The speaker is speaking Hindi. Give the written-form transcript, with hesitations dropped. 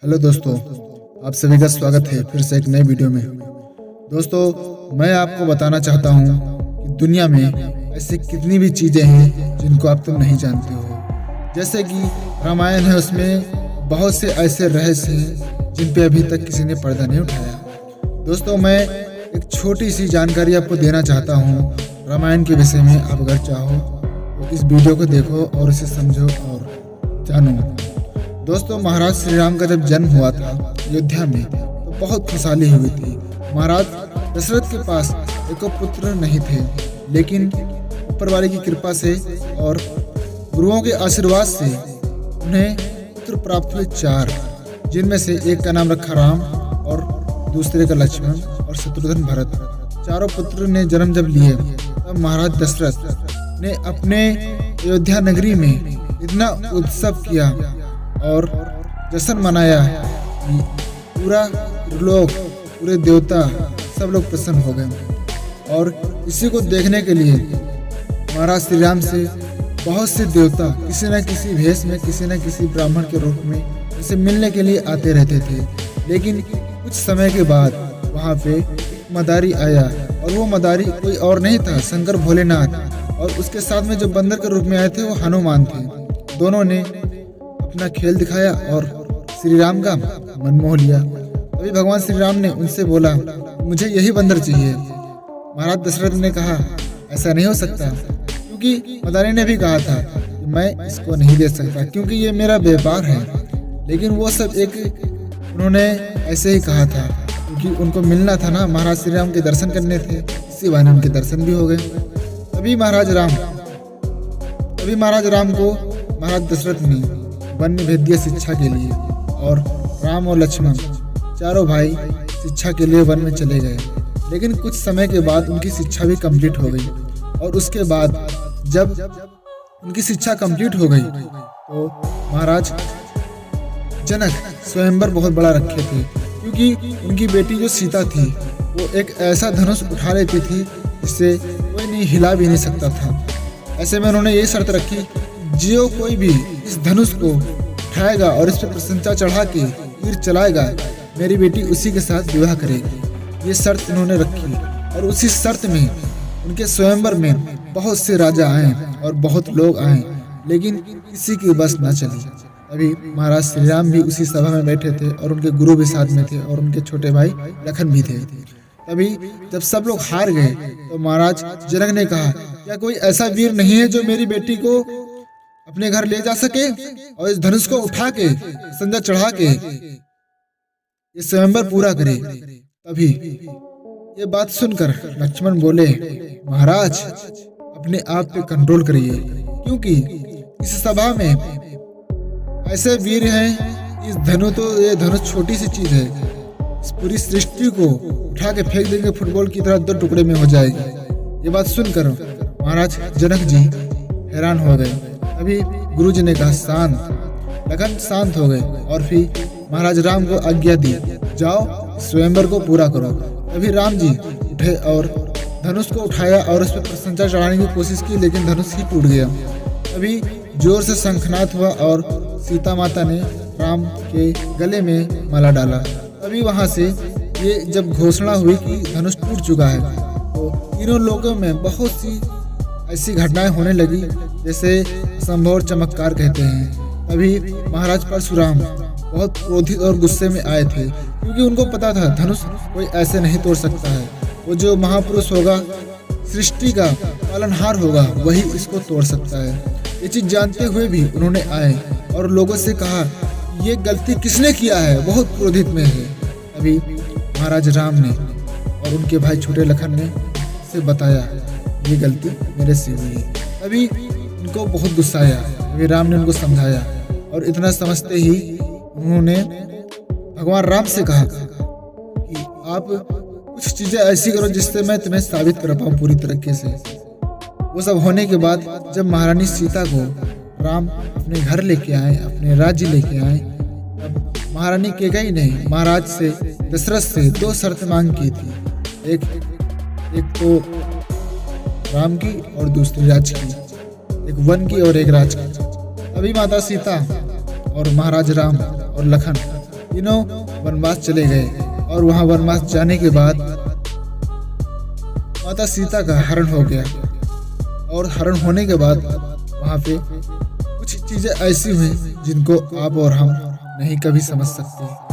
हेलो दोस्तों, आप सभी का स्वागत है फिर से एक नए वीडियो में। दोस्तों, मैं आपको बताना चाहता हूँ कि दुनिया में ऐसी कितनी भी चीज़ें हैं जिनको आप तुम नहीं जानते हो। जैसे कि रामायण है, उसमें बहुत से ऐसे रहस्य हैं जिन पे अभी तक किसी ने पर्दा नहीं उठाया। दोस्तों, मैं एक छोटी सी जानकारी आपको देना चाहता हूँ रामायण के विषय में। आप अगर चाहो तो इस वीडियो को देखो और इसे समझो और जानो। दोस्तों, महाराज श्री राम का जब जन्म हुआ था अयोध्या में तो बहुत खुशहाली हुई थी। महाराज दशरथ के पास एक पुत्र नहीं थे, लेकिन ऊपर वाले की कृपा से और गुरुओं के आशीर्वाद से उन्हें पुत्र प्राप्त हुए 4, जिनमें से एक का नाम रखा राम और दूसरे का लक्ष्मण और शत्रुघ्न भरत। चारों पुत्र ने जन्म जब लिए तब महाराज दशरथ ने अपने अयोध्या नगरी में इतना उत्सव किया और जश्न मनाया कि पूरा लोग, पूरे देवता सब लोग प्रसन्न हो गए। और इसी को देखने के लिए महाराज श्री राम से बहुत से देवता किसी न किसी भेष में, किसी न किसी ब्राह्मण के रूप में उनसे मिलने के लिए आते रहते थे। लेकिन कुछ समय के बाद वहाँ पे एक मदारी आया और वो मदारी कोई और नहीं था, शंकर भोलेनाथ। और उसके साथ में जो बंदर के रूप में आए थे वो हनुमान थे। दोनों ने अपना खेल दिखाया और श्री राम का मन मोह लिया। अभी भगवान श्री राम ने उनसे बोला, मुझे यही बंदर चाहिए। महाराज दशरथ ने कहा, ऐसा नहीं हो सकता, क्योंकि मदारी ने भी कहा था कि मैं इसको नहीं दे सकता क्योंकि ये मेरा व्यापार है। लेकिन वो सब उन्होंने ऐसे ही कहा था क्योंकि उनको मिलना था ना, महाराज श्री राम के दर्शन करने थे। इसी बहाने उनके दर्शन भी हो गए। तभी महाराज राम को महाराज दशरथ ने वन में भेज दिया शिक्षा के लिए, और राम और लक्ष्मण चारों भाई शिक्षा के लिए वन में चले गए। लेकिन कुछ समय के बाद उनकी शिक्षा भी कंप्लीट हो गई। और उसके बाद जब उनकी शिक्षा कंप्लीट हो गई तो महाराज जनक स्वयंवर बहुत बड़ा रखे थे, क्योंकि उनकी बेटी जो सीता थी वो एक ऐसा धनुष उठा लेती थी जिससे कोई नहीं हिला भी नहीं सकता था। ऐसे में उन्होंने ये शर्त रखी, जो कोई भी इस धनुष को उठाएगा और इस पर प्रशंसा चढ़ा के तीर चलाएगा, मेरी बेटी उसी के साथ विवाह करेगी। ये शर्त उन्होंने रखी। और उसी शर्त में उनके स्वयंवर में बहुत से राजा आए और बहुत लोग आए, लेकिन किसी की बस न चली। अभी महाराज श्री राम भी उसी सभा में बैठे थे और उनके गुरु भी साथ में थे और उनके छोटे भाई लखन भी थे। तभी जब सब लोग हार गए तो महाराज जनक ने कहा, क्या कोई ऐसा वीर नहीं है जो मेरी बेटी को अपने घर ले जा सके और इस धनुष को उठा के संजा चढ़ा के ये स्वयंवर पूरा करे? तभी ये बात सुनकर लक्ष्मण बोले, महाराज अपने आप पे कंट्रोल करिए, क्योंकि इस सभा में ऐसे वीर हैं। ये धनुष छोटी सी चीज है, इस पूरी सृष्टि को उठा के फेंक देंगे, फुटबॉल की तरह 2 टुकड़े में हो जाएगी। ये बात सुनकर महाराज जनक जी हैरान हो गए। अभी गुरुजी ने कहा, शांत। लखन शांत हो गए और फिर महाराज राम को आज्ञा दी, जाओ स्वयंवर को पूरा करो। अभी राम जी उठे और धनुष को उठाया और उस पर प्रशंसा चढ़ाने की कोशिश की, लेकिन धनुष ही टूट गया। अभी जोर से शंखनाद हुआ और सीता माता ने राम के गले में माला डाला। अभी वहां से ये जब घोषणा हुई कि धनुष टूट चुका है, तो तीनों लोगों में बहुत सी ऐसी घटनाएं होने लगी जैसे असंभव और चमत्कार कहते हैं। तभी महाराज परशुराम बहुत क्रोधित और गुस्से में आए थे, क्योंकि उनको पता था धनुष कोई ऐसे नहीं तोड़ सकता है। वो जो महापुरुष होगा, सृष्टि का पालनहार होगा, वही इसको तोड़ सकता है। ये चीज जानते हुए भी उन्होंने आए और लोगों से कहा, ये गलती किसने किया है? बहुत क्रोधित में है। अभी महाराज राम ने और उनके भाई छोटे लखन ने से बताया, ये गलती मेरे से हुई है। अभी उनको बहुत गुस्सा आया। अभी राम ने उनको समझाया और इतना समझते ही उन्होंने भगवान राम से कहा कि आप कुछ चीजें ऐसी करो जिससे मैं तुम्हें साबित कर पाऊँ पूरी तरीके से। वो सब होने के बाद जब महारानी सीता को राम अपने घर लेके आए, अपने राज्य लेके आए, तब महारानी कैकेयी ने महाराज से दशरथ से 2 शर्त मांग की थी। एक तो राम की और दूसरी राज की, एक वन की और एक राज की। अभी माता सीता और महाराज राम और लखन तीनों वनवास चले गए और वहाँ वनवास जाने के बाद माता सीता का हरण हो गया। और हरण होने के बाद वहाँ पे कुछ चीज़ें ऐसी हुई जिनको आप और हम नहीं कभी समझ सकते।